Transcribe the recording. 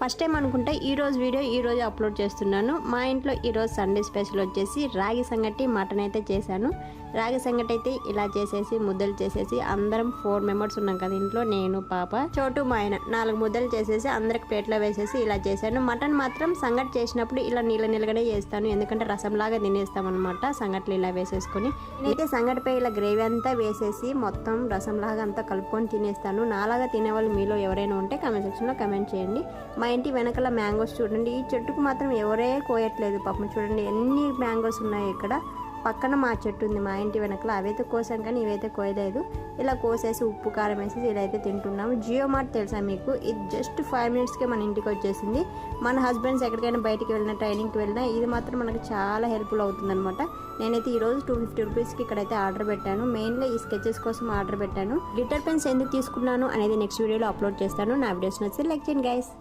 First time అనుకుంటే ఈరోజు video ఈరోజు అప్లోడ్ చేస్తున్నాను. మా ఇంట్లో ఈరోజు సండే స్పెషల్ వచ్చేసి రాగి సంగటి మటన్ అయితే చేశాను. రాగి సంగటి అయితే ఇలా చేసేసి ముద్దలు చేసేసి అందరం 4 మెంబర్స్ ఉన్నాం కదా ఇంట్లో, నేను, పాప, చోటు, మా ఆయన 4 ముద్దలు చేసేసి అందరికి ప్లేట్లో వేసేసి ఇలా చేశాను. మటన్ మాత్రం సంగటి చేసినప్పుడు ఇలా నీళ్ళగానే చేస్తాను, ఎందుకంటే రసంలాగా తినేస్తాం అనమాట సంగట్లు ఇలా వేసేసుకొని. నేనైతే సంగటిపై ఇలా గ్రేవీ అంతా వేసేసి మొత్తం రసంలాగా అంతా కలుపుకొని తినేస్తాను. నాలాగా తినేవాళ్ళు మీలో ఎవరైనా ఉంటే కామెంట్ సెక్షన్లో కామెంట్ చేయండి. మా ఇంటి వెనకాల మ్యాంగోస్ చూడండి, ఈ చెట్టుకు మాత్రం ఎవరే కోయట్లేదు పాపం. చూడండి ఎన్ని మ్యాంగోస్ ఉన్నాయి ఇక్కడ. పక్కన మా చెట్టు ఉంది మా ఇంటి వెనకాల, అవైతే కోసాం కానీ ఇవైతే కోయలేదు. ఇలా కోసేసి ఉప్పు కారం వేసేసి ఇలా అయితే తింటున్నాము. జియో మార్ట్ తెలుసా మీకు? ఇది జస్ట్ 5 మినిట్స్కే మన ఇంటికి వచ్చేసింది. మన హస్బెండ్స్ ఎక్కడికైనా బయటికి వెళ్ళినా ట్రైనింగ్కి వెళ్ళినా ఇది మాత్రం మనకు చాలా హెల్ప్ఫుల్ అవుతుంది అనమాట. నేనైతే ఈరోజు 250 రూపీస్కి ఇక్కడైతే ఆర్డర్ పెట్టాను. మెయిన్గా ఈ స్కెచెస్ కోసం ఆర్డర్ పెట్టాను. గ్లిటర్ పెన్స్ ఎందుకు తీసుకున్నాను అనేది నెక్స్ట్ వీడియోలో అప్లోడ్ చేస్తాను. నా వీడియోస్ నచ్చితే లైక్ చేయండి గైస్.